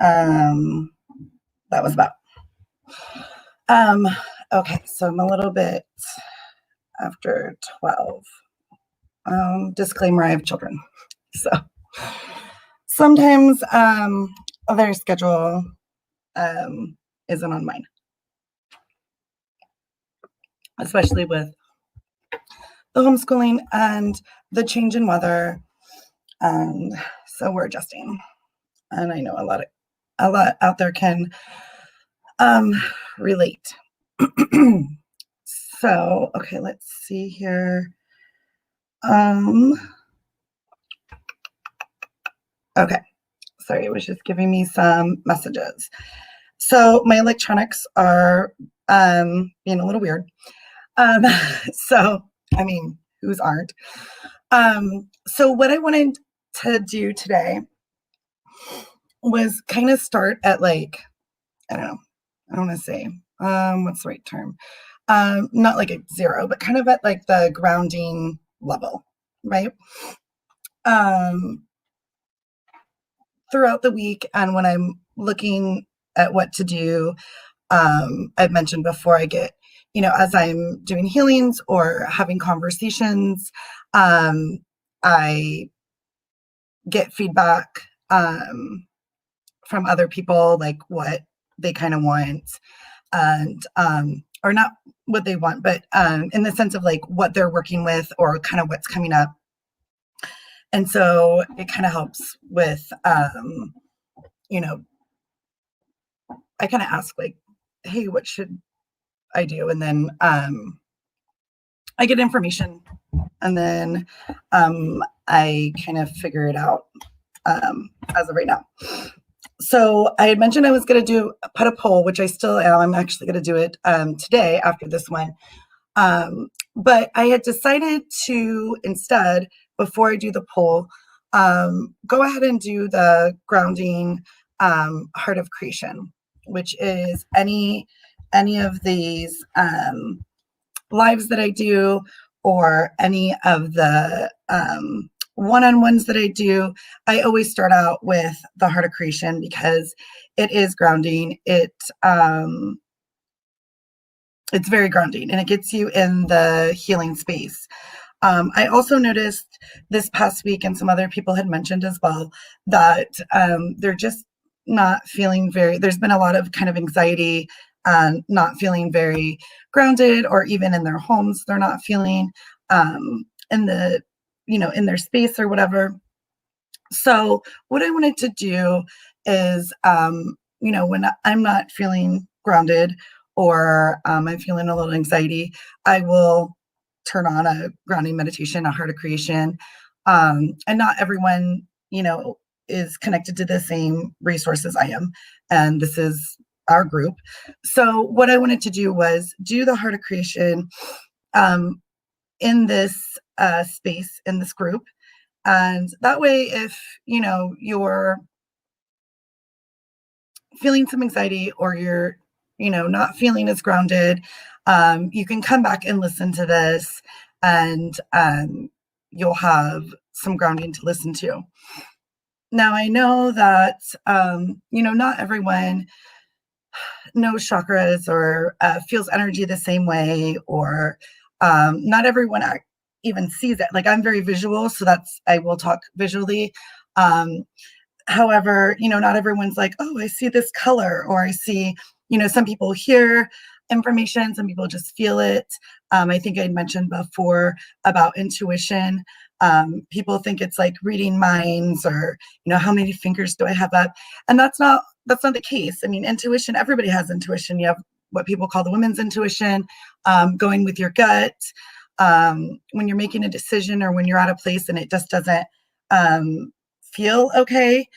Um, that was about. Um, okay, so I'm a little bit after 12. Disclaimer, I have children. So sometimes their schedule isn't on mine, especially with the homeschooling and the change in weather. And so we're adjusting. And I know a lot out there can relate. So, okay, let's see here. Okay, sorry, it was just giving me some messages. So my electronics are being a little weird. Um, so, I mean, whose aren't? So what I wanted to do today was kind of start at like, I don't know, I don't want to say, what's the right term? Not like a zero, but kind of at like the grounding level, right? Throughout the week and when I'm looking at what to do, I've mentioned before, I get, as I'm doing healings or having conversations, I get feedback from other people, like what they kind of want, and or not what they want, but in the sense of like what they're working with or kind of what's coming up. And so it kind of helps with, I kind of ask like, hey, what should I do? And then I get information, and then I kind of figure it out as of right now. So I had mentioned I was going to put a poll, which I still am. I'm actually going to do it today after this one. But I had decided to instead, before I do the poll, go ahead and do the grounding heart of creation, which is any of these lives that I do, or any of the one-on-ones that I do. I always start out with the heart of creation because it is grounding. It's very grounding, and it gets you in the healing space. I also noticed this past week, and some other people had mentioned as well, that they're just not feeling there's been a lot of kind of anxiety and not feeling very grounded, or even in their homes, they're not feeling in the, in their space or whatever. So what I wanted to do is, when I'm not feeling grounded, or I'm feeling a little anxiety, I will turn on a grounding meditation, a heart of creation. And not everyone, is connected to the same resources I am. And this is our group. So what I wanted to do was do the heart of creation in this space, in this group. And that way, if, you're feeling some anxiety, or you're, not feeling as grounded, you can come back and listen to this, and you'll have some grounding to listen to. Now, I know that, not everyone knows chakras or feels energy the same way, or not everyone even sees it. Like, I'm very visual, so I will talk visually. However, not everyone's like, oh, I see this color, or I see, some people hear information, some people just feel it. I think I mentioned before about intuition. People think it's like reading minds, or, how many fingers do I have up? And that's not the case. I mean, intuition, everybody has intuition. You have what people call the women's intuition, going with your gut, when you're making a decision, or when you're at a place and it just doesn't feel okay.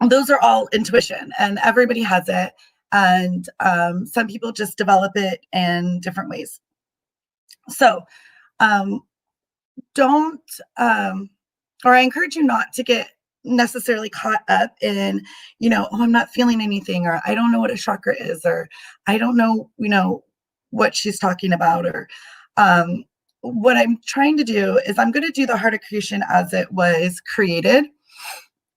Those are all intuition, and everybody has it. And some people just develop it in different ways. So don't, or I encourage you not to get necessarily caught up in, oh, I'm not feeling anything, or I don't know what a chakra is, or I don't know, what she's talking about, or what I'm trying to do is I'm going to do the heart of creation as it was created.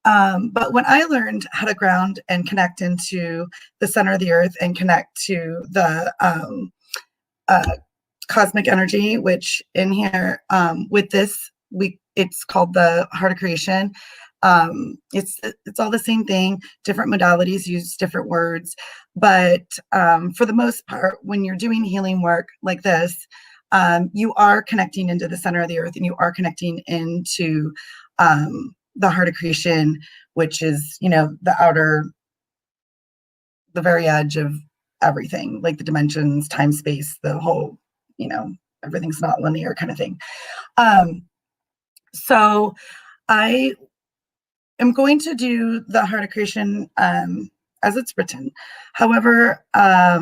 But when I learned how to ground and connect into the center of the earth and connect to the uh, cosmic energy, which in here with this it's called the Heart of Creation. It's all the same thing. Different modalities use different words, but for the most part, when you're doing healing work like this, you are connecting into the center of the earth, and you are connecting into the Heart of Creation, which is the very edge of everything, like the dimensions, time, space, the whole, you know, everything's not linear kind of thing. So I am going to do the Heart of Creation as it's written. However, I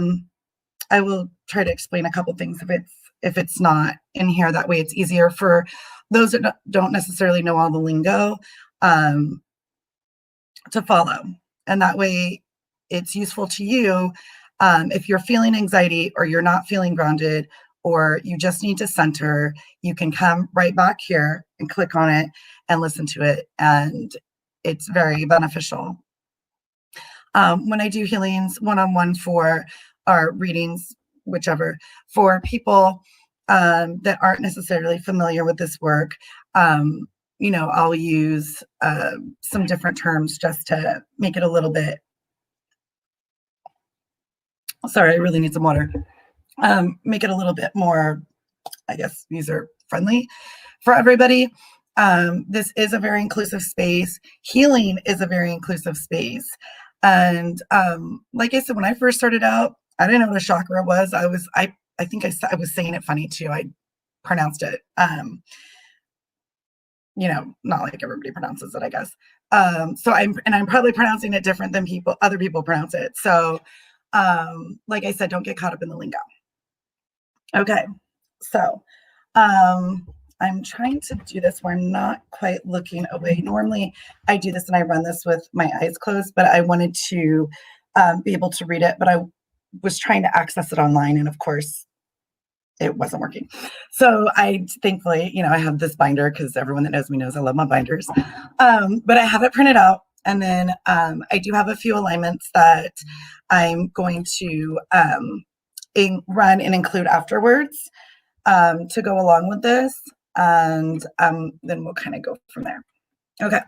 will try to explain a couple things if it's not in here. That way it's easier for those that don't necessarily know all the lingo to follow. And that way it's useful to you if you're feeling anxiety or you're not feeling grounded or you just need to center, you can come right back here and click on it and listen to it. And it's very beneficial. When I do healings one-on-one for our readings, whichever, for people that aren't necessarily familiar with this work, I'll use some different terms just to make it a little bit. Sorry, I really need some water. Make it a little bit more, I guess, user friendly for everybody. This is a very inclusive space. Healing is a very inclusive space. And like I said, when I first started out, I didn't know what a chakra was. I think I was saying it funny too. I pronounced it, not like everybody pronounces it, I guess. So I'm probably pronouncing it different than other people pronounce it. So, like I said, don't get caught up in the lingo. Okay. So, I'm trying to do this where I'm not quite looking away. Normally I do this and I run this with my eyes closed, but I wanted to be able to read it, but I was trying to access it online, and of course it wasn't working. So I thankfully, I have this binder because everyone that knows me knows I love my binders. But I have it printed out, and then I do have a few alignments that I'm going to run and include afterwards to go along with this. And then we'll kind of go from there. Okay.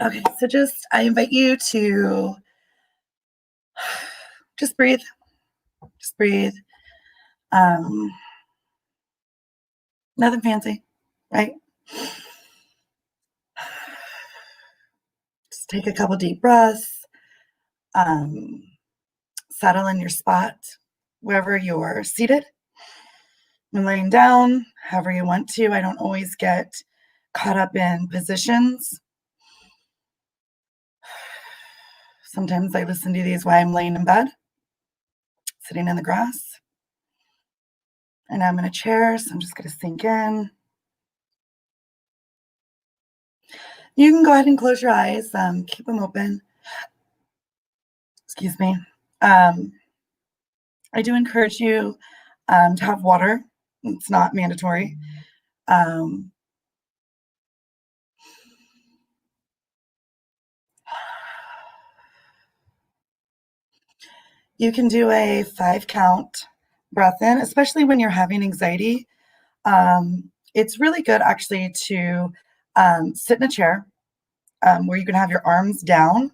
Okay, so I invite you to just breathe. Just breathe. Nothing fancy, right? Just take a couple deep breaths. Settle in your spot, wherever you're seated. And laying down, however you want to. I don't always get caught up in positions. Sometimes I listen to these while I'm laying in bed, sitting in the grass. And now I'm in a chair, so I'm just going to sink in. You can go ahead and close your eyes, keep them open. Excuse me. I do encourage you to have water. It's not mandatory. You can do a 5-count breath in, especially when you're having anxiety. It's really good actually to sit in a chair where you can have your arms down,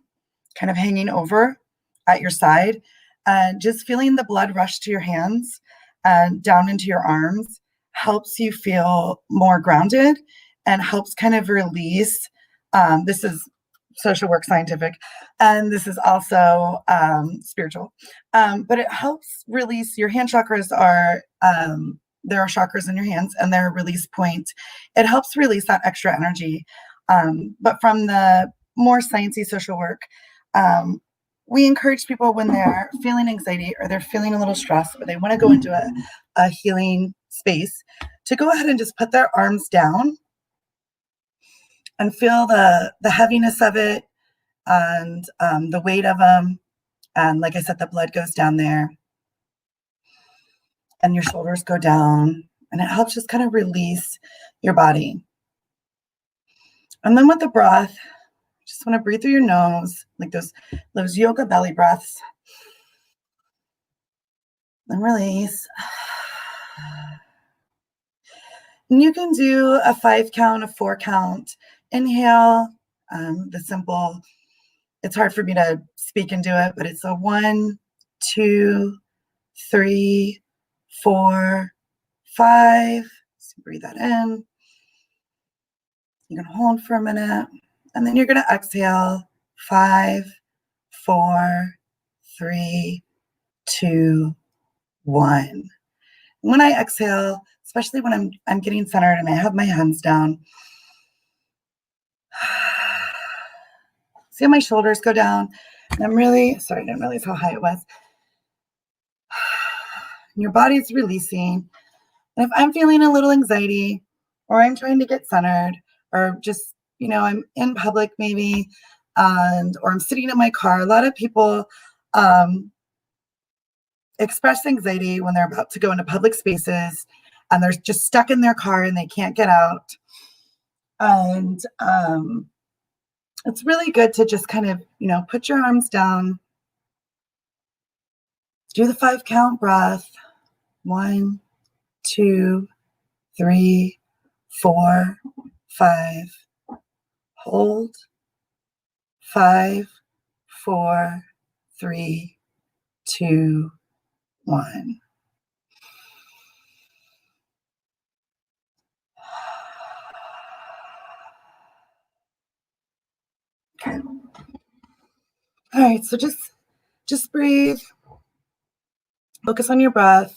kind of hanging over at your side, and just feeling the blood rush to your hands and down into your arms helps you feel more grounded and helps kind of release. This is social work scientific, and this is also spiritual, but it helps release. Your hand chakras are there are chakras in your hands, and they're a release point. It helps release that extra energy, but from the more sciencey social work, we encourage people when they're feeling anxiety or they're feeling a little stressed or they want to go into a healing space to go ahead and just put their arms down and feel the heaviness of it and the weight of them. And like I said, the blood goes down there and your shoulders go down, and it helps just kind of release your body. And then with the breath, just want to breathe through your nose, like those yoga belly breaths. And release. And you can do a 5 count, a 4 count. Inhale, the simple, it's hard for me to speak and do it, but it's a 1, 2, 3, 4, 5. So breathe that in. You can hold for a minute, and then you're going to exhale. 5, 4, 3, 2, 1. When I exhale, especially when I'm getting centered and I have my hands down, see how my shoulders go down? And I'm really, sorry, I didn't realize how high it was. Your body's releasing. And if I'm feeling a little anxiety, or I'm trying to get centered, or just, I'm in public maybe, or I'm sitting in my car, a lot of people express anxiety when they're about to go into public spaces and they're just stuck in their car and they can't get out. And it's really good to just kind of, put your arms down, do the 5 count breath. 1, 2, 3, 4, 5. Hold. 5, 4, 3, 2, 1. Okay. All right, so just breathe. Focus on your breath.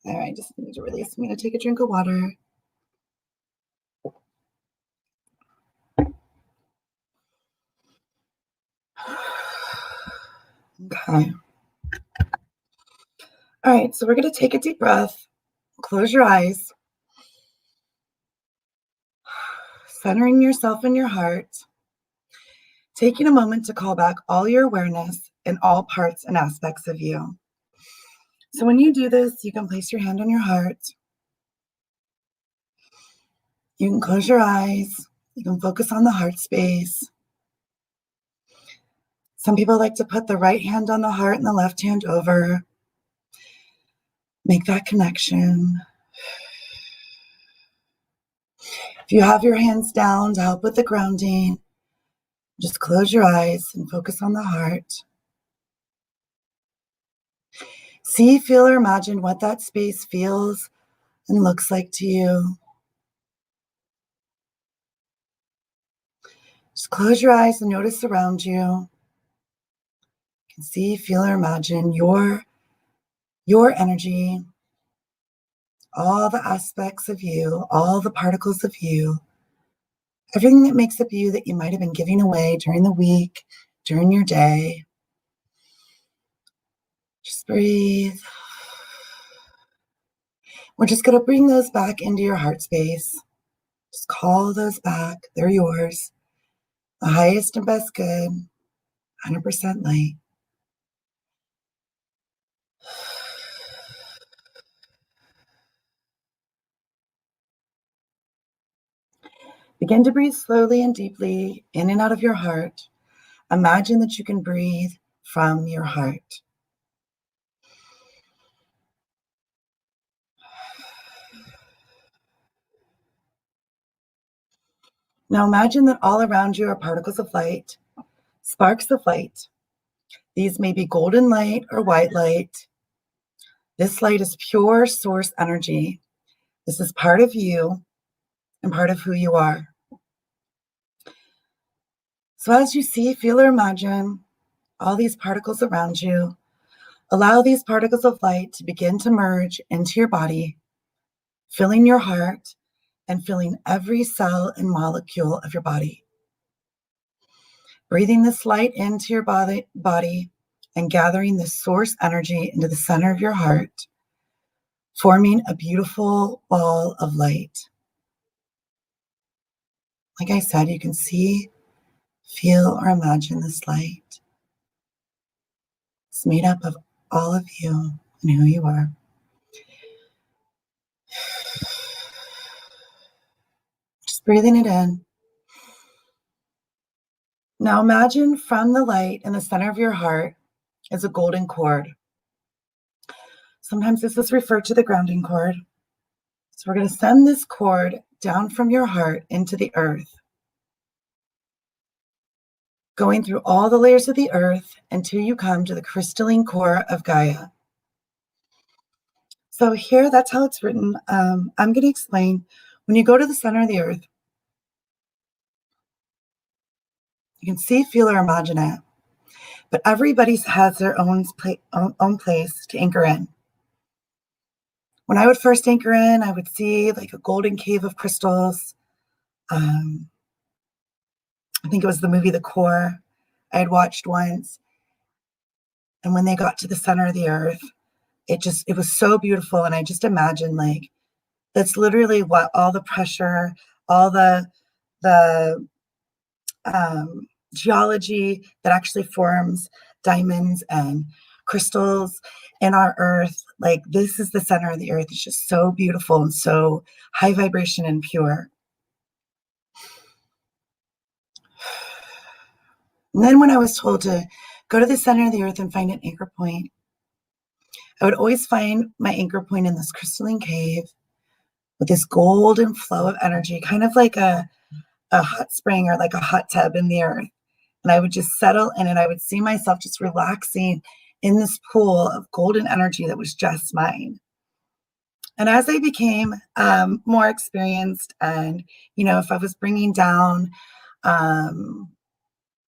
All right, just need to release. I'm going to take a drink of water. Okay. All right, so we're going to take a deep breath. Close your eyes. Centering yourself in your heart. Taking a moment to call back all your awareness in all parts and aspects of you. So when you do this, you can place your hand on your heart. You can close your eyes. You can focus on the heart space. Some people like to put the right hand on the heart and the left hand over. Make that connection. If you have your hands down to help with the grounding, just close your eyes and focus on the heart. See, feel, or imagine what that space feels and looks like to you. Just close your eyes and notice around you. You can see, feel, or imagine your energy, all the aspects of you, all the particles of you, everything that makes up you that you might have been giving away during the week, during your day. Just breathe. We're just going to bring those back into your heart space. Just call those back. They're yours. The highest and best good, 100% light. Begin to breathe slowly and deeply in and out of your heart. Imagine that you can breathe from your heart. Now imagine that all around you are particles of light, sparks of light. These may be golden light or white light. This light is pure source energy. This is part of you and part of who you are. So as you see, feel, or imagine all these particles around you, allow these particles of light to begin to merge into your body, filling your heart and filling every cell and molecule of your body. Breathing this light into your body and gathering this source energy into the center of your heart, forming a beautiful ball of light. Like I said, you can see, feel, or imagine this light. It's made up of all of you and who you are. breathing it in. Now imagine from the light in the center of your heart is a golden cord. Sometimes this is referred to the grounding cord. So we're going to send this cord down from your heart into the earth, going through all the layers of the earth until you come to the crystalline core of Gaia. So here, that's how it's written. I'm going to explain. When you go to the center of the earth, you can see, feel, or imagine it, but everybody has their own place to anchor in. When I would first anchor in, I would see like a golden cave of crystals. I think it was the movie The Core I had watched once. And when they got to the center of the earth, it was so beautiful. And I just imagined like, that's literally what all the pressure, all the geology that actually forms diamonds and crystals in our earth. Like, this is the center of the earth. It's just so beautiful and so high vibration and pure. And then when I was told to go to the center of the earth and find an anchor point, I would always find my anchor point in this crystalline cave with this golden flow of energy, kind of like a hot spring or like a hot tub in the earth. And I would just settle in it. I would see myself just relaxing in this pool of golden energy that was just mine. And as I became more experienced, and, if I was bringing down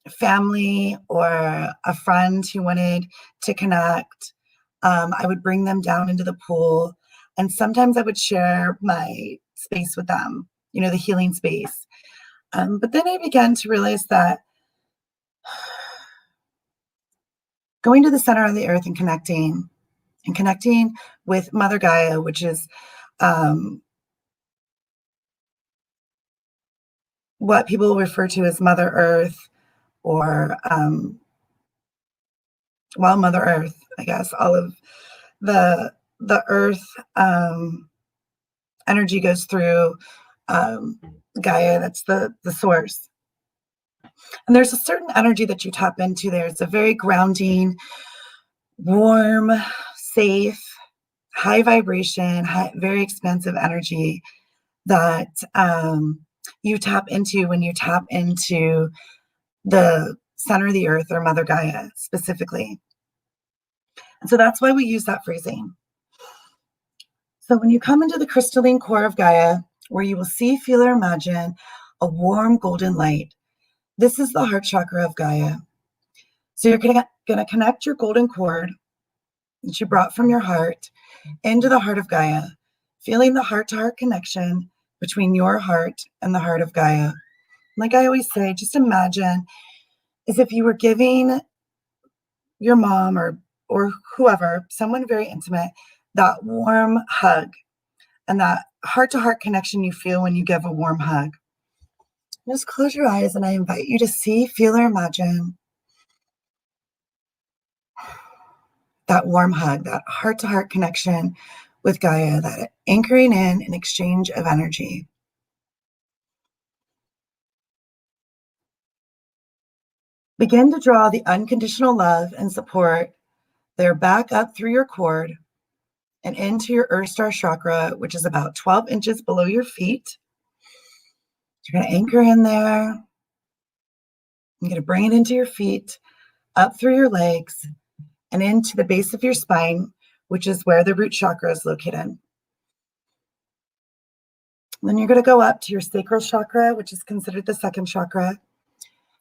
family or a friend who wanted to connect, I would bring them down into the pool. And sometimes I would share my space with them, the healing space. But then I began to realize that going to the center of the earth and connecting with Mother Gaia, which is what people refer to as Mother Earth, or Mother Earth, I guess. All of the earth energy goes through Gaia. That's the source. And there's a certain energy that you tap into there. It's a very grounding, warm, safe, high vibration, very expansive energy that you tap into when you tap into the center of the earth, or Mother Gaia specifically. And so that's why we use that phrasing. So when you come into the crystalline core of Gaia, where you will see, feel, or imagine a warm golden light, this is the heart chakra of Gaia. So you're going to connect your golden cord that you brought from your heart into the heart of Gaia, feeling the heart-to-heart connection between your heart and the heart of Gaia. Like I always say, just imagine as if you were giving your mom or whoever, someone very intimate, that warm hug and that heart-to-heart connection you feel when you give a warm hug. Just close your eyes and I invite you to see, feel, or imagine that warm hug, that heart-to-heart connection with Gaia, that anchoring in an exchange of energy. Begin to draw the unconditional love and support there back up through your cord and into your Earth Star chakra, which is about 12 inches below your feet. You're going to anchor in there. You're going to bring it into your feet, up through your legs, and into the base of your spine, which is where the root chakra is located. Then you're going to go up to your sacral chakra, which is considered the second chakra,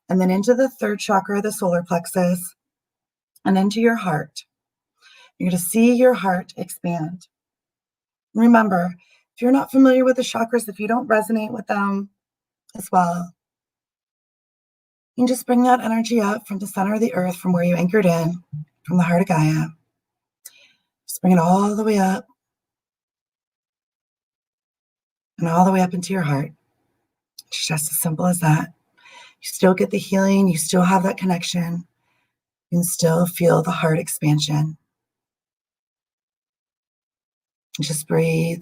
and then into the third chakra, the solar plexus, and into your heart. You're going to see your heart expand. Remember, if you're not familiar with the chakras, if you don't resonate with them as well, you can just bring that energy up from the center of the earth, from where you anchored in, from the heart of Gaia. Just bring it all the way up and all the way up into your heart. It's just as simple as that. You still get the healing. You still have that connection. You can still feel the heart expansion. Just breathe.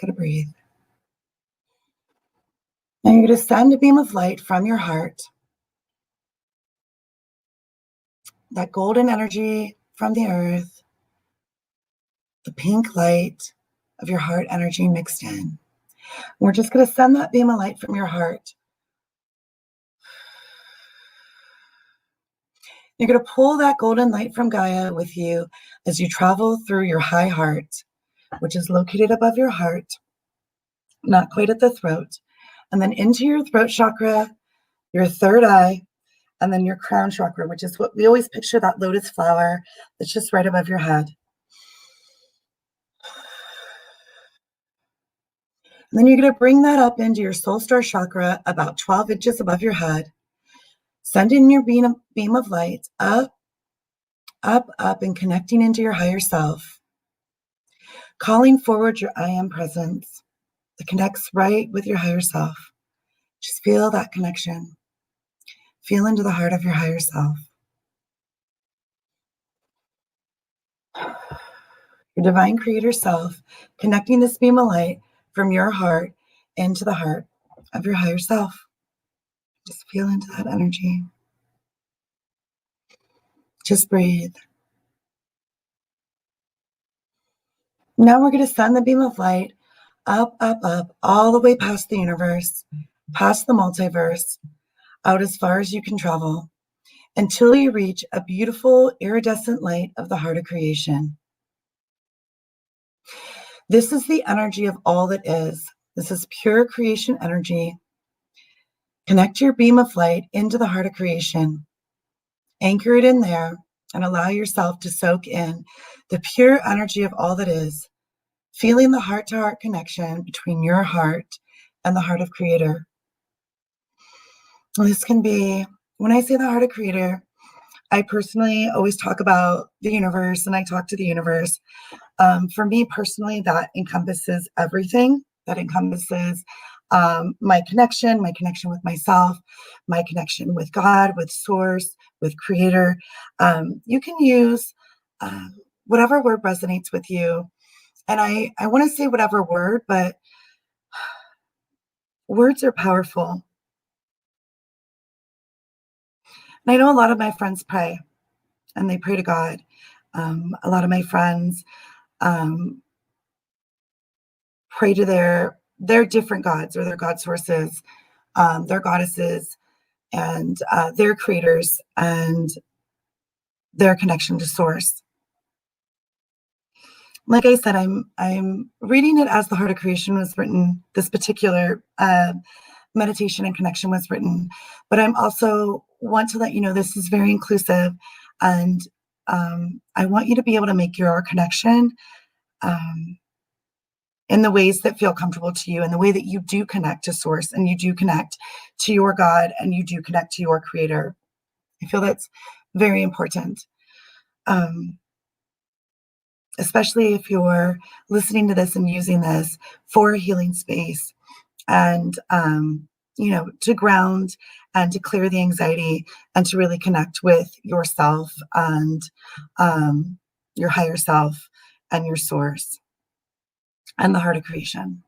going to breathe. Now you're going to send a beam of light from your heart, that golden energy from the earth, the pink light of your heart energy mixed in. We're just going to send that beam of light from your heart. You're going to pull that golden light from Gaia with you as you travel through your high heart, which is located above your heart, not quite at the throat, and then into your throat chakra, your third eye, and then your crown chakra, which is what we always picture, that lotus flower that's just right above your head. And then you're going to bring that up into your soul star chakra about 12 inches above your head. Send in your beam of light up, up, up, and connecting into your higher self. Calling forward your I am presence that connects right with your higher self. Just feel that connection. Feel into the heart of your higher self. Your divine creator self, connecting this beam of light from your heart into the heart of your higher self. Just feel into that energy. Just breathe. Now we're going to send the beam of light up, up, up, all the way past the universe, past the multiverse, out as far as you can travel, until you reach a beautiful iridescent light of the heart of creation. This is the energy of all that is. This is pure creation energy. Connect your beam of light into the heart of creation. Anchor it in there and allow yourself to soak in the pure energy of all that is, feeling the heart-to-heart connection between your heart and the heart of Creator. This can be, when I say the heart of Creator, I personally always talk about the universe, and I talk to the universe. For me personally, that encompasses everything. That encompasses my connection with myself, my connection with God, with Source, with Creator. You can use whatever word resonates with you. And I want to say whatever word, but words are powerful. And I know a lot of my friends pray, and they pray to God. A lot of my friends pray to their different gods, or their god sources, their goddesses, and their creators, and their connection to Source. Like I said, I'm reading it as the Heart of Creation was written. This particular meditation and connection was written, but I'm also want to let you know this is very inclusive, and I want you to be able to make your connection in the ways that feel comfortable to you, in the way that you do connect to Source, and you do connect to your God, and you do connect to your Creator. I feel that's very important. Especially if you're listening to this and using this for a healing space, and to ground and to clear the anxiety and to really connect with yourself and your higher self and your Source and the heart of creation.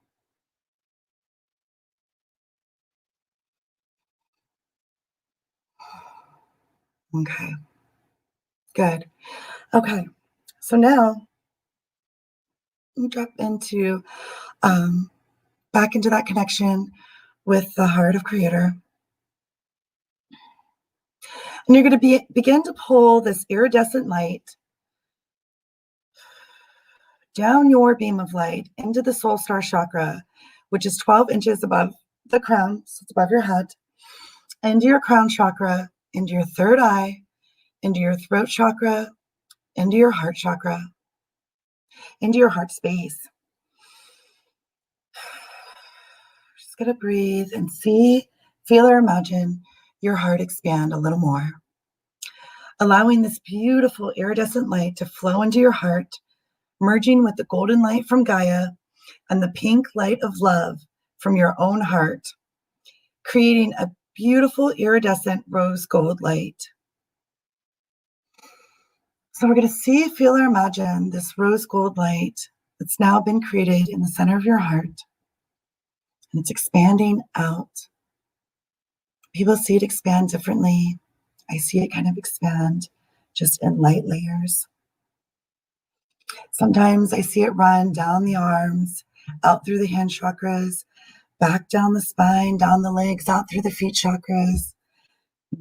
Okay, good. Okay, so now you drop into back into that connection with the heart of Creator. And you're going to begin to pull this iridescent light down your beam of light into the soul star chakra, which is 12 inches above the crown, so it's above your head, into your crown chakra, into your third eye, into your throat chakra, into your heart chakra, into your heart space. Just going to breathe and feel or imagine your heart expand a little more, allowing this beautiful iridescent light to flow into your heart, merging with the golden light from Gaia and the pink light of love from your own heart, creating a beautiful iridescent rose gold light. So we're going to feel or imagine this rose gold light, that's now been created in the center of your heart, and it's expanding out. People see it expand differently. I see it kind of expand just in light layers. Sometimes I see it run down the arms, out through the hand chakras, back down the spine, down the legs, out through the feet chakras,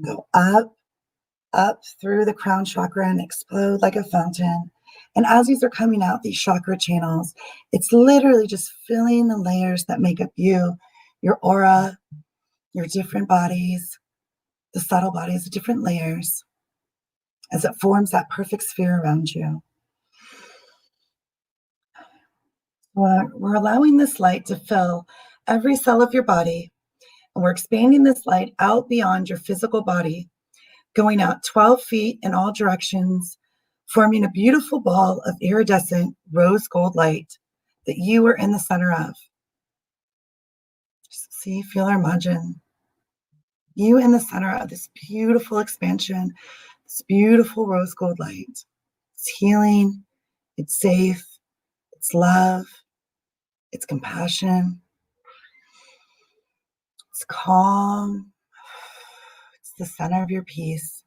go up through the crown chakra and explode like a fountain. And as these are coming out, these chakra channels, it's literally just filling the layers that make up you, your aura, your different bodies, the subtle bodies, the different layers, as it forms that perfect sphere around you. We're allowing this light to fill every cell of your body, and we're expanding this light out beyond your physical body, going out 12 feet in all directions, forming a beautiful ball of iridescent rose gold light that you are in the center of. Just see, feel, or imagine you in the center of this beautiful expansion, this beautiful rose gold light. It's healing, it's safe, it's love, it's compassion, it's calm, it's the center of your peace.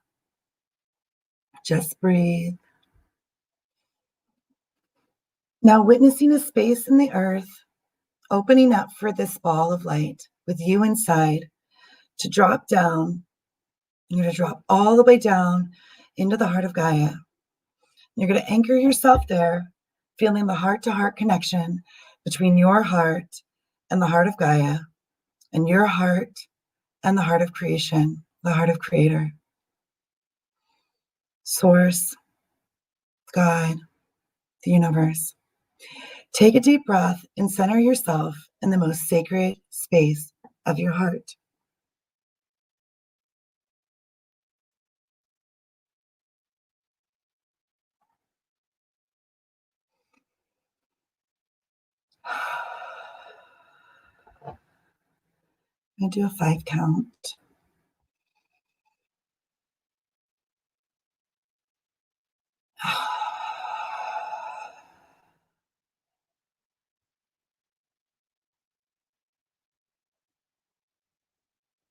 Just breathe. Now, witnessing a space in the earth opening up for this ball of light with you inside to drop down. You're going to drop all the way down into the heart of Gaia. You're going to anchor yourself there, feeling the heart-to-heart connection between your heart and the heart of Gaia, and your heart and the heart of creation, the heart of Creator, Source, God, the universe. Take a deep breath and center yourself in the most sacred space of your heart. I'm going to do a 5 count.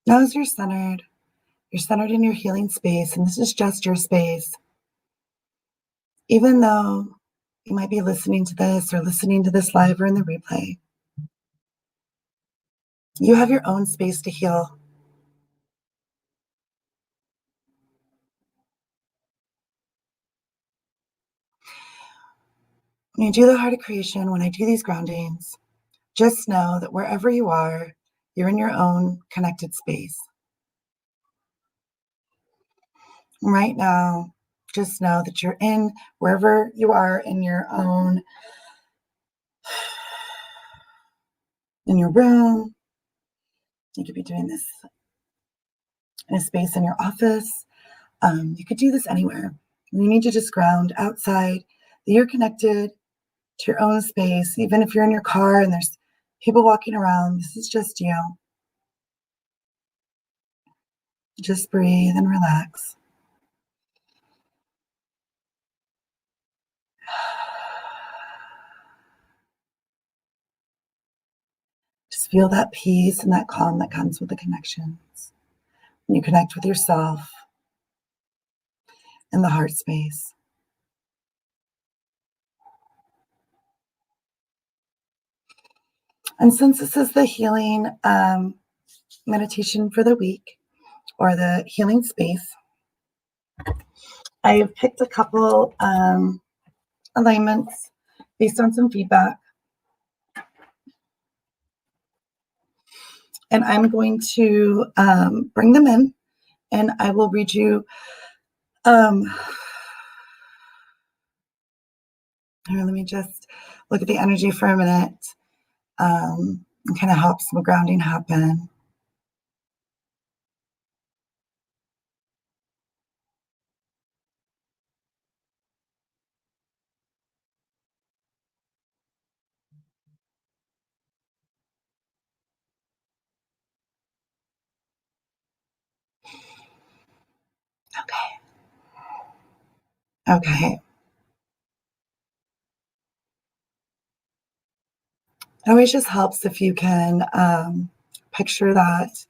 Now, as you're centered in your healing space, and this is just your space. Even though you might be listening to this or listening to this live or in the replay, you have your own space to heal. When you do the heart of creation, when I do these groundings, just know that wherever you are, you're in your own connected space. Right now, just know that you're in wherever you are in your own, in your room. You could be doing this in a space in your office. You could do this anywhere. You need to just ground outside that you're connected to your own space, even if you're in your car and there's people walking around. This is just you. Just breathe and relax. Just feel that peace and that calm that comes with the connections. When you connect with yourself in the heart space. And since this is the healing meditation for the week, or the healing space, I've picked a couple alignments based on some feedback. And I'm going to bring them in, and I will read you. Here, let me just look at the energy for a minute and kind of help some grounding happen. Okay. It always just helps if you can picture that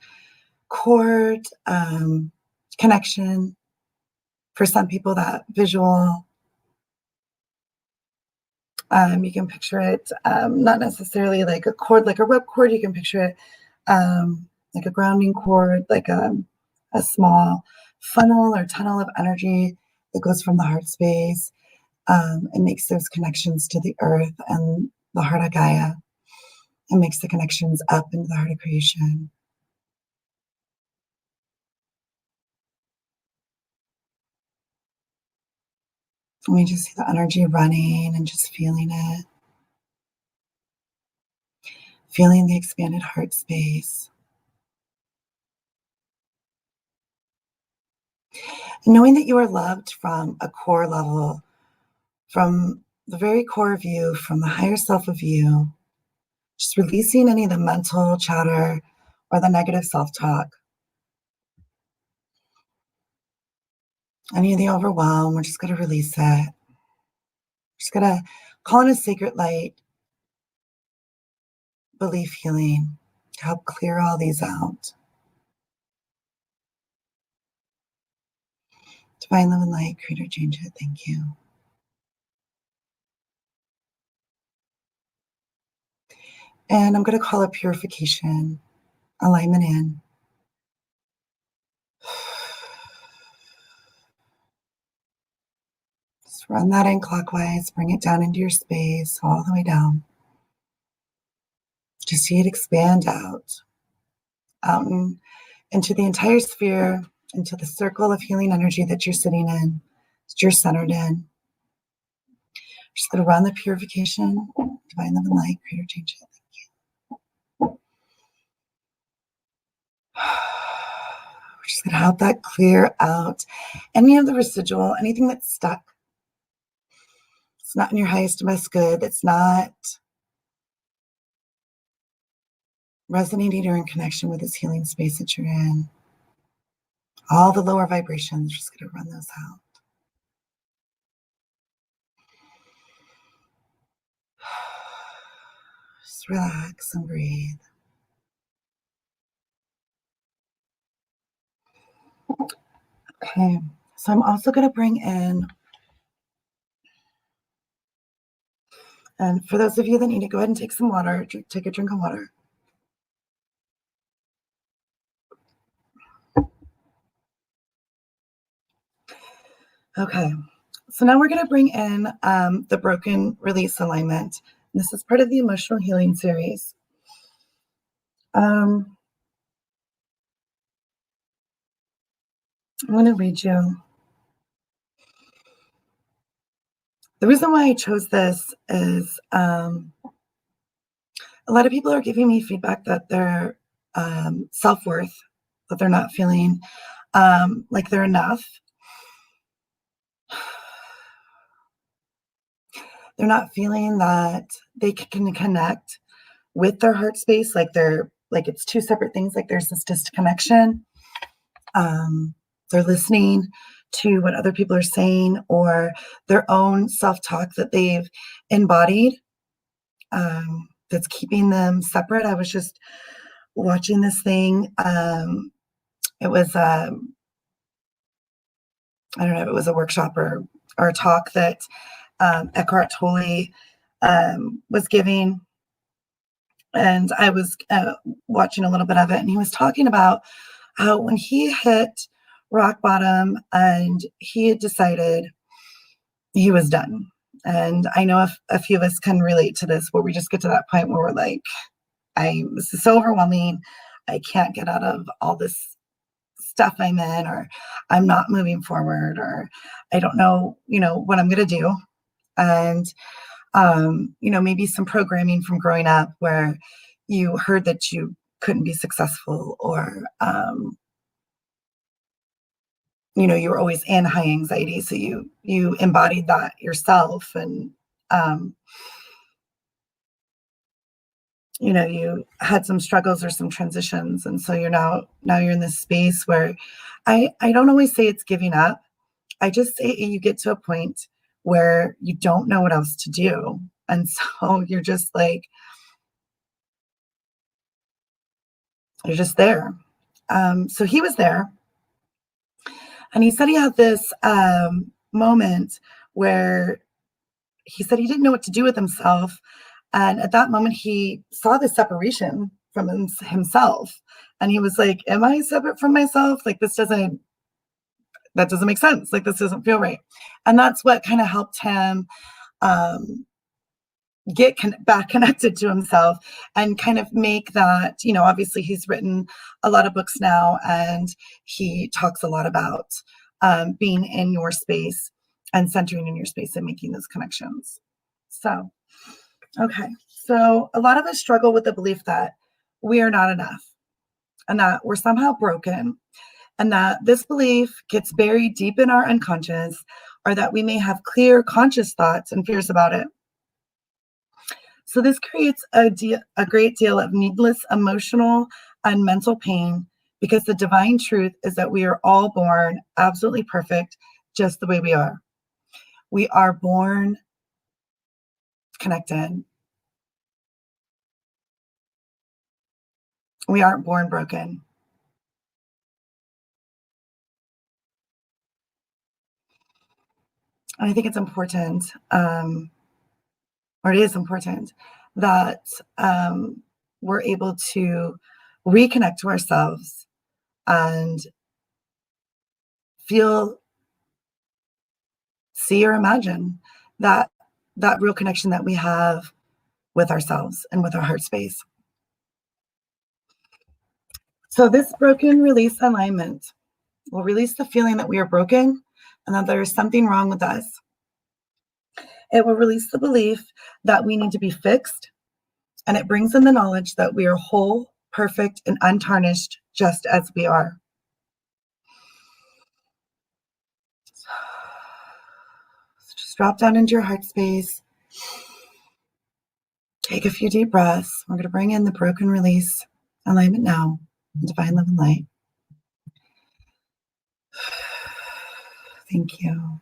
chord connection. For some people, that visual, you can picture it not necessarily like a chord, like a rope chord. You can picture it like a grounding chord, like a small funnel or tunnel of energy that goes from the heart space and makes those connections to the earth and the heart of Gaia and makes the connections up into the heart of creation. And we just see the energy running and just feeling it, feeling the expanded heart space. And knowing that you are loved from a core level, from the very core of you, from the higher self of you, just releasing any of the mental chatter or the negative self-talk, any of the overwhelm. We're just going to release it. Just going to call in a sacred light, belief healing to help clear all these out. Divine love and light, creator, change it. Thank you. And I'm going to call it purification, alignment in. Just run that in clockwise, bring it down into your space, all the way down. Just see it expand out into the entire sphere, into the circle of healing energy that you're sitting in, that you're centered in. Just going to run the purification, divine love and light, creator, change it. We're just going to help that clear out any of the residual, anything that's stuck. It's not in your highest and best good. It's not resonating or in connection with this healing space that you're in. All the lower vibrations, just going to run those out. Just relax and breathe. Okay, so I'm also going to bring in, and for those of you that need to go ahead and take some water, take a drink of water. Okay, so now we're going to bring in the broken release alignment. This is part of the emotional healing series. I'm going to read you. The reason why I chose this is a lot of people are giving me feedback that their self-worth, that they're not feeling like they're enough. They're not feeling that they can connect with their heart space, like it's two separate things, like there's this disconnection. They're listening to what other people are saying or their own self-talk that they've embodied that's keeping them separate. I was just watching this thing. It was I don't know if it was a workshop or a talk that Eckhart Tolle was giving, and I was watching a little bit of it, and he was talking about how when he hit rock bottom and he had decided he was done. And I know if a few of us can relate to this, where we just get to that point where we're like, this is so overwhelming. I can't get out of all this stuff I'm in, or I'm not moving forward, or I don't know, what I'm going to do. And, maybe some programming from growing up where you heard that you couldn't be successful, or, you were always in high anxiety. So you embodied that yourself. And, you had some struggles or some transitions. And so now you're in this space where I don't always say it's giving up. I just say you get to a point where you don't know what else to do. And so you're just like, You're just there. So he was there, and he said he had this moment where he said he didn't know what to do with himself. And at that moment, he saw the separation from himself. And he was like, am I separate from myself? Like, that doesn't make sense. Like, this doesn't feel right. And that's what kind of helped him um, get back connected to himself and kind of make that, obviously he's written a lot of books now, and he talks a lot about being in your space and centering in your space and making those connections. So, okay. So a lot of us struggle with the belief that we are not enough and that we're somehow broken, and that this belief gets buried deep in our unconscious, or that we may have clear conscious thoughts and fears about it. So this creates a great deal of needless emotional and mental pain, because the divine truth is that we are all born absolutely perfect just the way we are. We are born connected. We aren't born broken. And I think it's important, or it is important, that we're able to reconnect to ourselves and feel, see, or imagine that real connection that we have with ourselves and with our heart space. So this broken release alignment will release the feeling that we are broken and that there is something wrong with us. It will release the belief that we need to be fixed, and it brings in the knowledge that we are whole, perfect, and untarnished just as we are. So just drop down into your heart space. Take a few deep breaths. We're going to bring in the broken release alignment now, divine love and light. Thank you.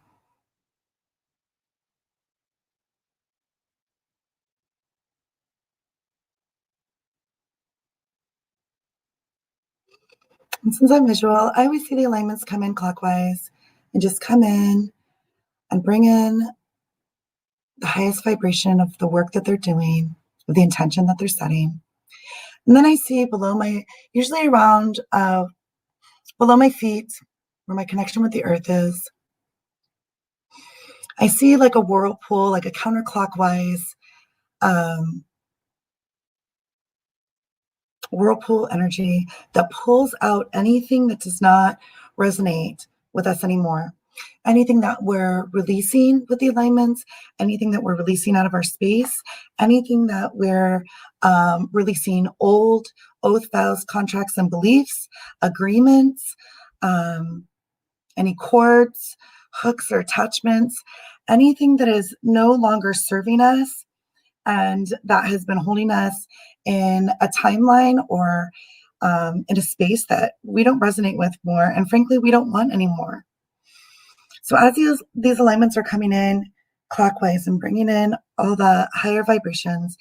And since I'm visual, I always see the alignments come in clockwise and just come in and bring in the highest vibration of the work that they're doing, of the intention that they're setting. And then I see below usually around below my feet, where my connection with the earth is, I see like a whirlpool, like a counterclockwise whirlpool energy that pulls out anything that does not resonate with us anymore. Anything that we're releasing with the alignments, anything that we're releasing out of our space, anything that we're releasing old oath, vows, contracts, and beliefs, agreements, any cords, hooks, or attachments, anything that is no longer serving us and that has been holding us in a timeline or in a space that we don't resonate with more, and frankly, we don't want anymore. So as these alignments are coming in clockwise and bringing in all the higher vibrations,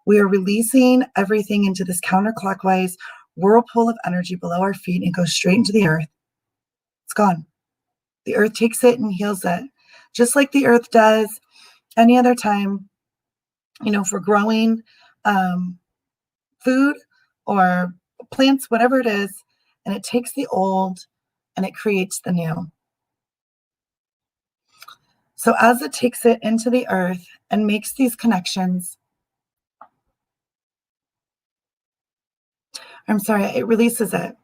we are releasing everything into this counterclockwise whirlpool of energy below our feet and goes straight into the earth. It's gone. The earth takes it and heals it, just like the earth does any other time, for growing food or plants, whatever it is, and it takes the old and it creates the new. So as it takes it into the earth and makes these connections, it releases it.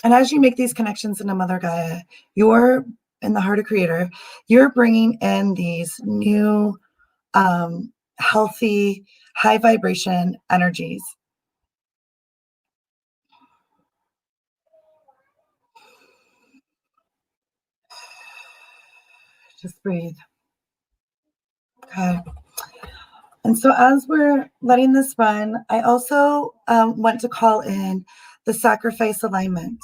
And as you make these connections into Mother Gaia, you're in the heart of Creator, you're bringing in these new, healthy, high vibration energies. Just breathe. Okay. And so as we're letting this run, I also want to call in the sacrifice alignment.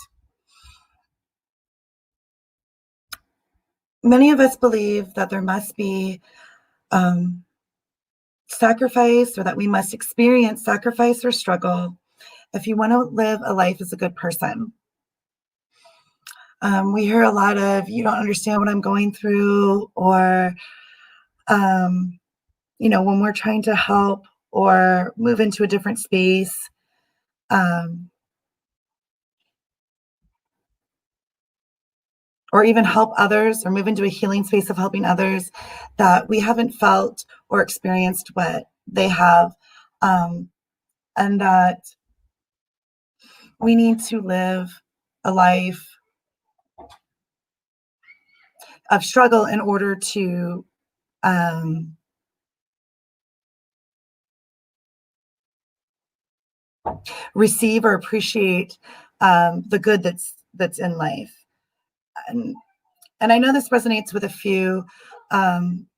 Many of us believe that there must be sacrifice, or that we must experience sacrifice or struggle if you want to live a life as a good person. We hear a lot of, you don't understand what I'm going through, or, when we're trying to help or move into a different space, um, or even help others or move into a healing space of helping others, that we haven't felt or experienced what they have, and that we need to live a life of struggle in order to um, receive or appreciate the good that's in life. And, and I know this resonates with a few.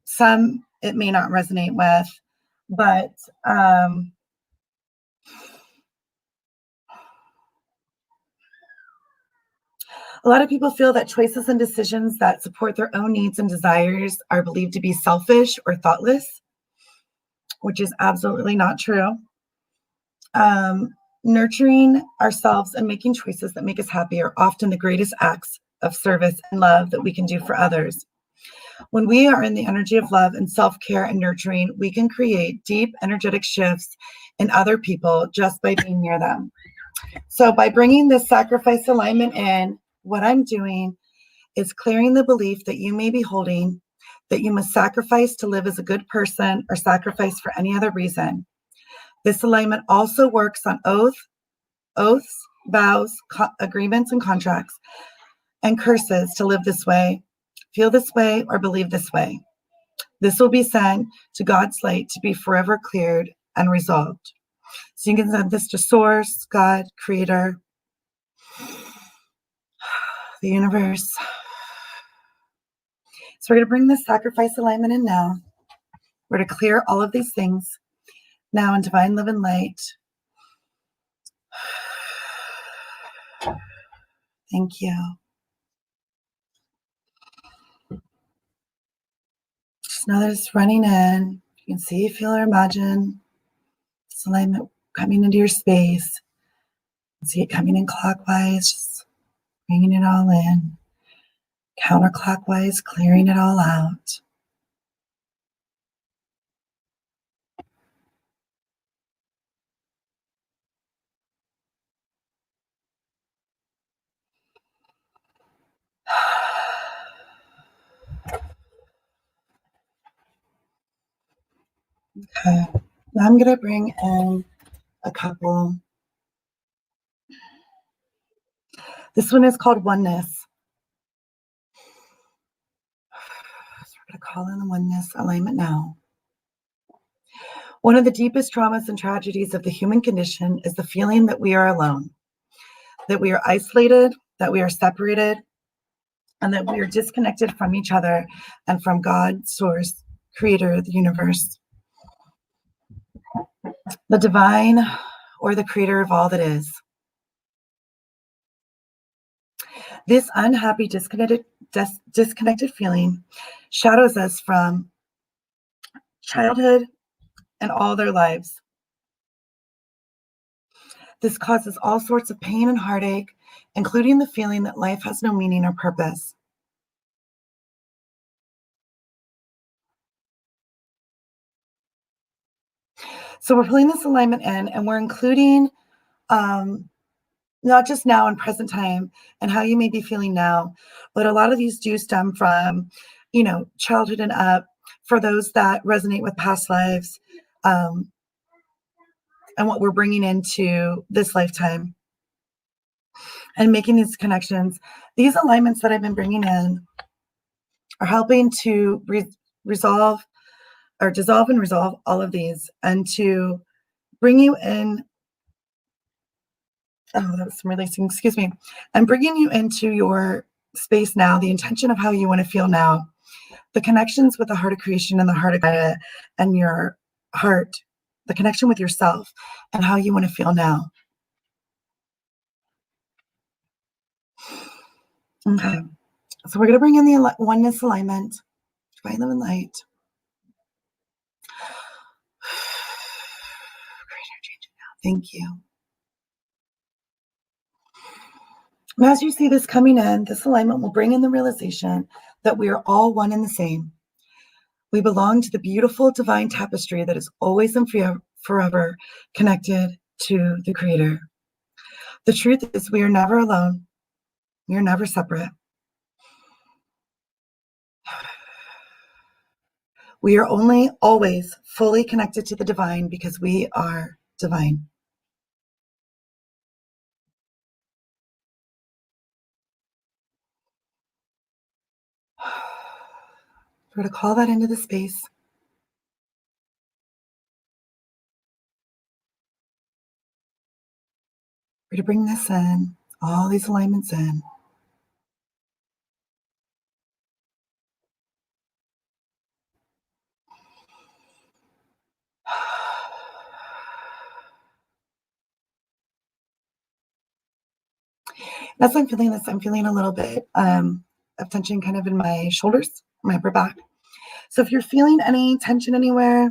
Some it may not resonate with, but a lot of people feel that choices and decisions that support their own needs and desires are believed to be selfish or thoughtless, which is absolutely not true. Nurturing ourselves and making choices that make us happy are often the greatest acts of service and love that we can do for others. When we are in the energy of love and self-care and nurturing, we can create deep energetic shifts in other people just by being near them. So by bringing this sacrifice alignment in, what I'm doing is clearing the belief that you may be holding that you must sacrifice to live as a good person or sacrifice for any other reason. This alignment also works on oaths, vows, agreements, and contracts, and curses to live this way, feel this way, or believe this way. This will be sent to God's light to be forever cleared and resolved. So you can send this to Source, God, Creator, the universe. So we're going to bring this sacrifice alignment in now. We're to clear all of these things now in divine love and light. Thank you. Just know that it's running in. You can see, feel, or imagine this alignment coming into your space. See it coming in clockwise, just bringing it all in. Counterclockwise, clearing it all out. Okay, now I'm going to bring in a couple. This one is called Oneness. So we're going to call in the Oneness alignment now. One of the deepest traumas and tragedies of the human condition is the feeling that we are alone, that we are isolated, that we are separated, and that we are disconnected from each other and from God, Source, Creator, the universe, the divine, or the creator of all that is. This unhappy, disconnected feeling shadows us from childhood and all their lives. This causes all sorts of pain and heartache, including the feeling that life has no meaning or purpose. So we're pulling this alignment in, and we're including not just now in present time and how you may be feeling now, but a lot of these do stem from, childhood and up, for those that resonate with past lives, and what we're bringing into this lifetime and making these connections. These alignments that I've been bringing in are helping to resolve or dissolve and resolve all of these, and to bring you in. Oh, that's releasing, excuse me. I'm bringing you into your space now, the intention of how you want to feel now, the connections with the heart of creation and the heart of Gaia, and your heart, the connection with yourself and how you want to feel now. Okay, so we're going to bring in the oneness alignment, divine love and light. Thank you. And as you see this coming in, this alignment will bring in the realization that we are all one and the same. We belong to the beautiful divine tapestry that is always and forever connected to the Creator. The truth is, we are never alone. We are never separate. We are only always fully connected to the divine because we are divine. We're going to call that into the space. We're going to bring this in, all these alignments in. As I'm feeling this, I'm feeling a little bit of tension kind of in my shoulders, my upper back. So if you're feeling any tension anywhere,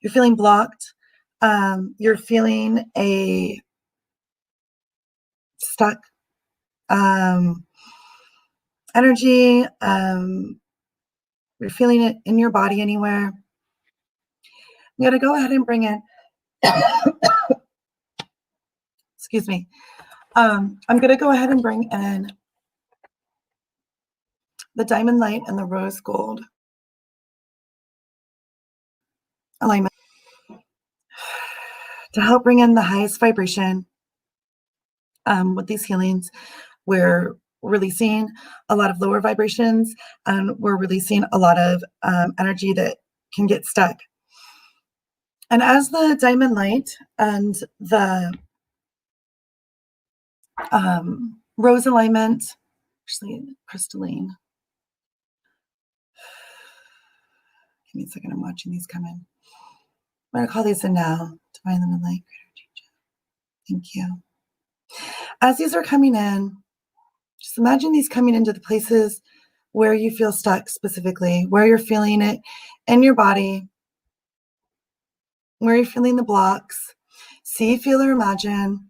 you're feeling blocked, you're feeling a stuck energy, you're feeling it in your body anywhere, I'm going to go ahead and bring in, excuse me, I'm going to go ahead and bring in the diamond light and the rose gold alignment to help bring in the highest vibration with these healings. We're releasing a lot of lower vibrations, and we're releasing a lot of energy that can get stuck. And as the diamond light and the rose alignment, actually crystalline. Give me a second, I'm watching these come in. I'm going to call these in now. Divine Lemon Light, thank you. As these are coming in, just imagine these coming into the places where you feel stuck specifically, where you're feeling it in your body, where you're feeling the blocks. See, feel, or imagine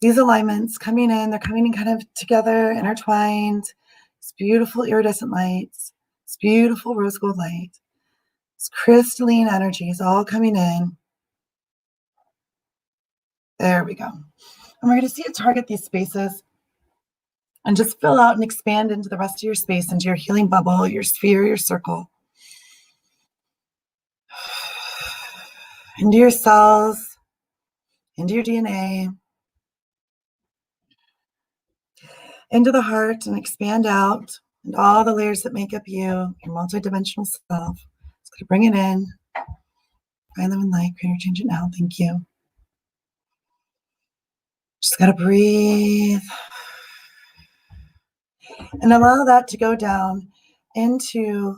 these alignments coming in. They're coming in kind of together, intertwined. It's beautiful iridescent lights. It's beautiful rose gold light. It's crystalline energies all coming in. There we go. And we're going to see it target these spaces and just fill out and expand into the rest of your space, into your healing bubble, your sphere, your circle, into your cells, into your DNA, into the heart, and expand out and all the layers that make up you, your multidimensional self. It's going to bring it in. I live in light, creator, change it now. Thank you. Just got to breathe and allow that to go down into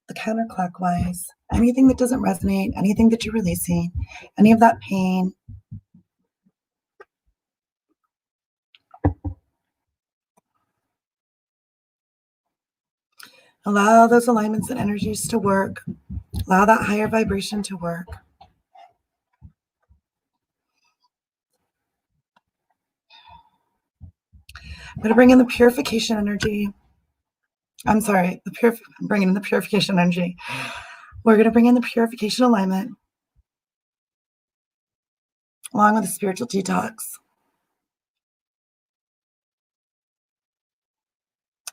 the counterclockwise. Anything that doesn't resonate, anything that you're releasing, any of that pain. Allow those alignments and energies to work. Allow that higher vibration to work. I'm going to bring in the purification energy. I'm sorry, I'm bringing in the purification energy. We're going to bring in the purification alignment along with the spiritual detox.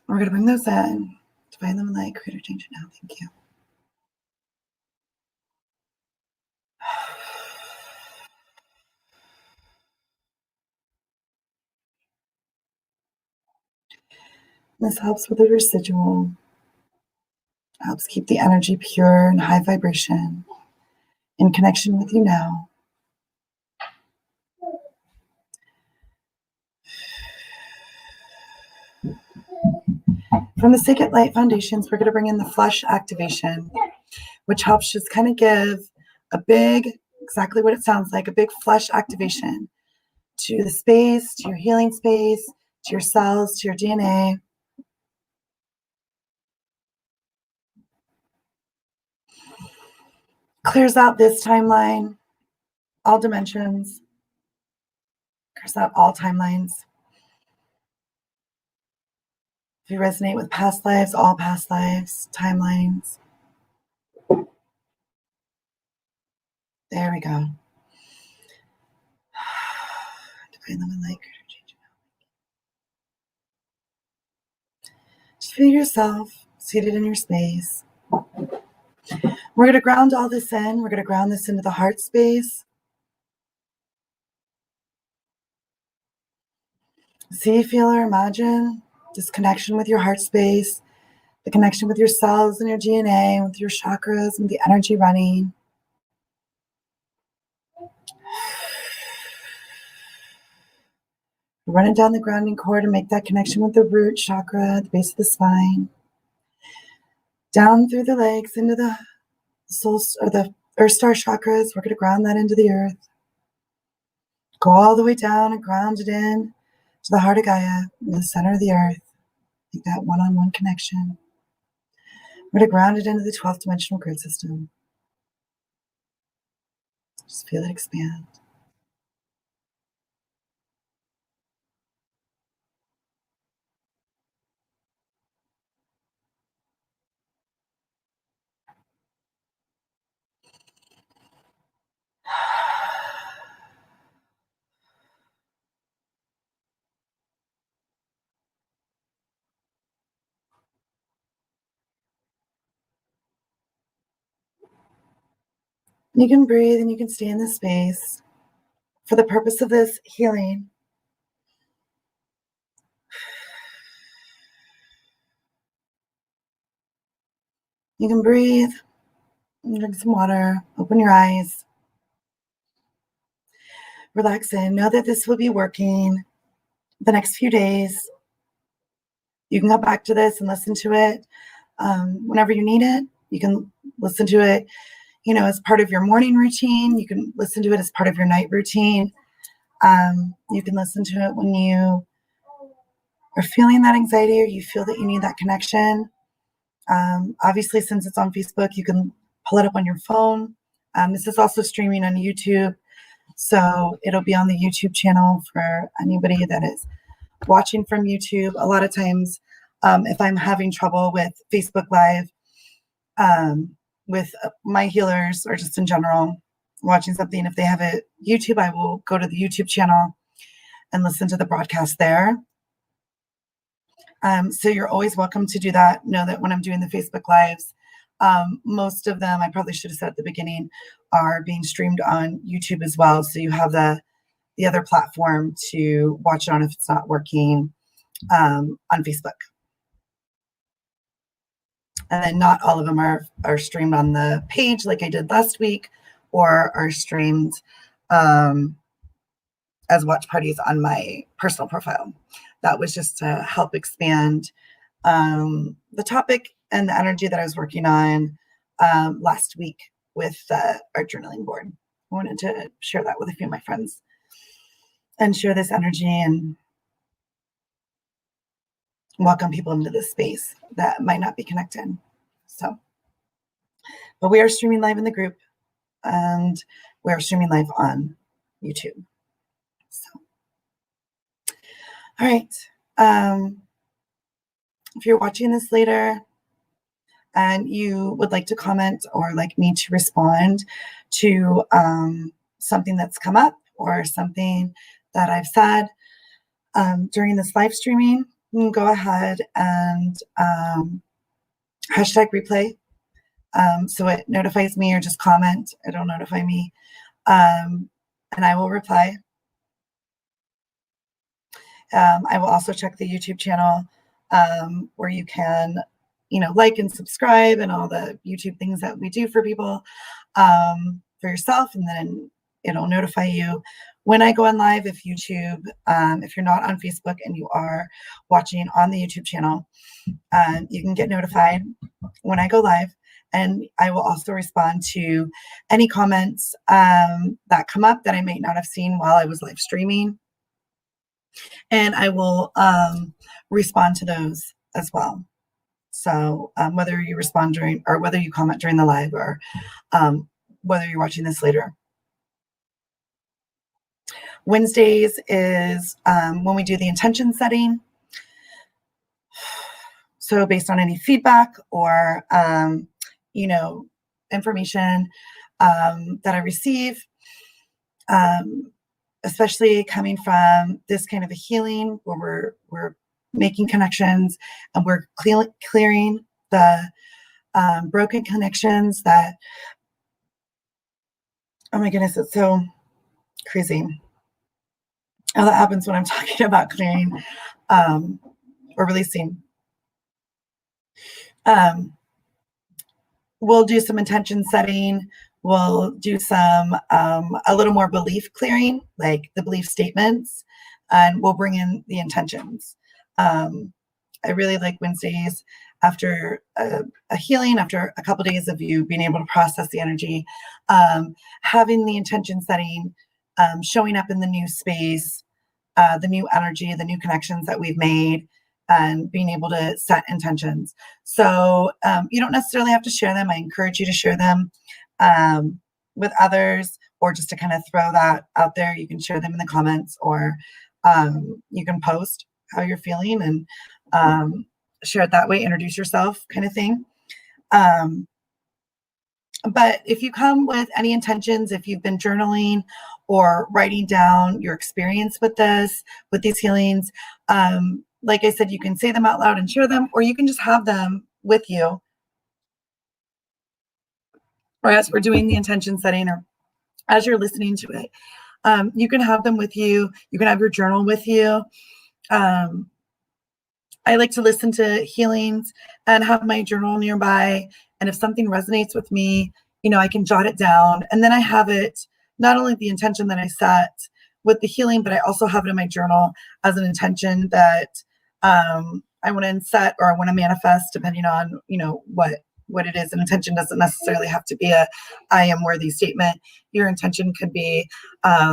We're going to bring those in. Divine them in light, creator, change it now. Thank you. This helps with the residual. Helps keep the energy pure and high vibration in connection with you now. From the Sacred Light Foundations, we're going to bring in the flush activation, which helps just kind of give a big, exactly what it sounds like, a big flush activation to the space, to your healing space, to your cells, to your DNA. Clears out this timeline, all dimensions, reset all timelines. If you resonate with past lives, all past lives, timelines. There we go. Divine love and light. Just feel yourself seated in your space. We're going to ground all this in. We're going to ground this into the heart space. See, feel, or imagine this connection with your heart space, the connection with your cells and your DNA, with your chakras and the energy running. Run it down the grounding cord and make that connection with the root chakra, the base of the spine. Down through the legs into the soul or the earth star chakras. We're going to ground that into the earth. Go all the way down and ground it in to the heart of Gaia, in the center of the earth. Make that one-on-one connection. We're going to ground it into the 12th dimensional grid system. Just feel it expand. You can breathe and you can stay in this space for the purpose of this healing. You can breathe, drink some water, open your eyes, relax in. Know that this will be working the next few days. You can go back to this and listen to it whenever you need it. You can listen to it, as part of your morning routine. You can listen to it as part of your night routine. You can listen to it when you are feeling that anxiety or you feel that you need that connection. Obviously, since it's on Facebook, you can pull it up on your phone. This is also streaming on YouTube, so it'll be on the YouTube channel for anybody that is watching from YouTube. A lot of times, if I'm having trouble with Facebook Live, with my healers or just in general watching something, if they have a YouTube, I will go to the YouTube channel and listen to the broadcast there. So you're always welcome to do that. Know that when I'm doing the Facebook Lives, most of them, I probably should have said at the beginning, are being streamed on YouTube as well. So you have the other platform to watch it on if it's not working on Facebook. And then not all of them are streamed on the page like I did last week, or are streamed as watch parties on my personal profile. That was just to help expand the topic and the energy that I was working on last week with our journaling board. I wanted to share that with a few of my friends and share this energy and welcome people into this space that might not be connected. So, but we are streaming live in the group and we are streaming live on YouTube. So, all right. If you're watching this later and you would like to comment or like me to respond to something that's come up or something that I've said during this live streaming, you can go ahead and hashtag replay. So it notifies me, or just comment. It'll notify me. And I will reply. I will also check the YouTube channel where you can, like and subscribe and all the YouTube things that we do for people for yourself. And then it'll notify you when I go on live. If YouTube, if you're not on Facebook and you are watching on the YouTube channel, you can get notified when I go live. And I will also respond to any comments that come up that I may not have seen while I was live streaming. And I will respond to those as well. So whether you respond during, or whether you comment during the live, or whether you're watching this later. Wednesdays is when we do the intention setting. So based on any feedback or, information that I receive, especially coming from this kind of a healing where we're making connections and we're clearing the broken connections that, oh my goodness, it's so crazy how that happens when I'm talking about clearing or releasing. We'll do some intention setting. We'll do some a little more belief clearing, like the belief statements, and we'll bring in the intentions. I really like Wednesdays after a healing, after a couple days of you being able to process the energy, having the intention setting, showing up in the new space, the new energy, the new connections that we've made, and being able to set intentions. So you don't necessarily have to share them. I encourage you to share them with others, or just to kind of throw that out there. You can share them in the comments, or you can post how you're feeling and share it that way, introduce yourself kind of thing. But if you come with any intentions, if you've been journaling or writing down your experience with these healings, like I said, you can say them out loud and share them, or you can just have them with you. Or as we're doing the intention setting, or as you're listening to it, you can have them with you. You can have your journal with you. I like to listen to healings and have my journal nearby. And if something resonates with me, I can jot it down. And then I have it, not only the intention that I set with the healing, but I also have it in my journal as an intention that I want to set or I want to manifest, depending on, what it is. An intention doesn't necessarily have to be a I am worthy statement. Your intention could be, I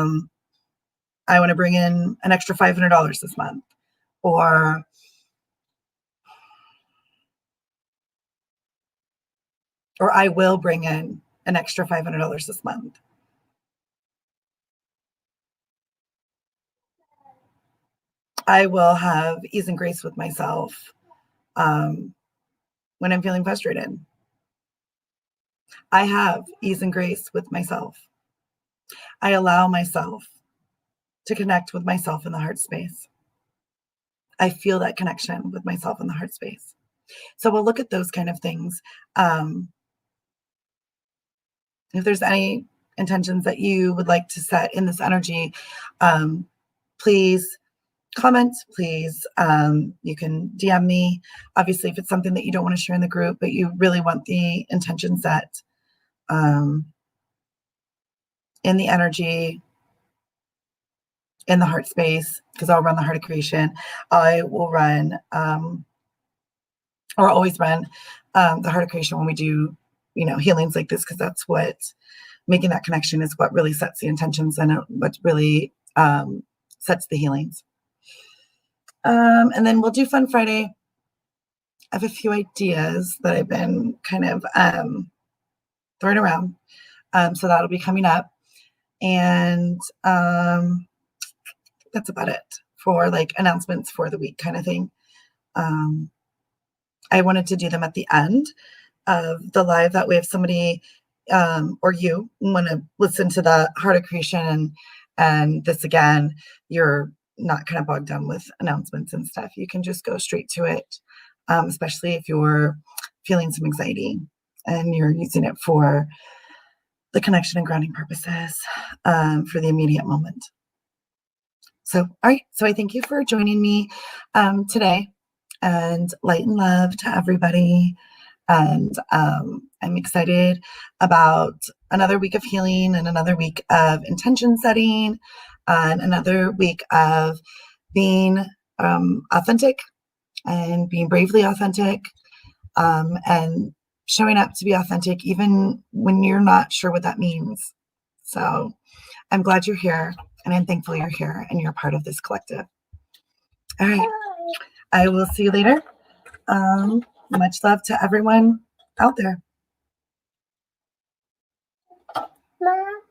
want to bring in an extra $500 this month, or I will bring in an extra $500 this month. I will have ease and grace with myself when I'm feeling frustrated. I have ease and grace with myself. I allow myself to connect with myself in the heart space. I feel that connection with myself in the heart space. So we'll look at those kind of things. If there's any intentions that you would like to set in this energy, please comment, please. You can DM me. Obviously, if it's something that you don't want to share in the group, but you really want the intention set in the energy, in the heart space, because I'll run the Heart of Creation. I will run, or always run the Heart of Creation when we do, healings like this, because that's what, making that connection is what really sets the intentions and what really sets the healings. And then we'll do Fun Friday. I have a few ideas that I've been kind of throwing around. So that'll be coming up. And that's about it for like announcements for the week kind of thing. I wanted to do them at the end of the live. That way, if somebody or you want to listen to the Heart of Creation and this again, you're not kind of bogged down with announcements and stuff. You can just go straight to it, especially if you're feeling some anxiety and you're using it for the connection and grounding purposes for the immediate moment. So, all right. So I thank you for joining me today, and light and love to everybody. And I'm excited about another week of healing and another week of intention setting and another week of being authentic and being bravely authentic and showing up to be authentic even when you're not sure what that means. So I'm glad you're here, and I'm thankful you're here and you're a part of this collective. All right. I will see you later. Much love to everyone out there. Mom.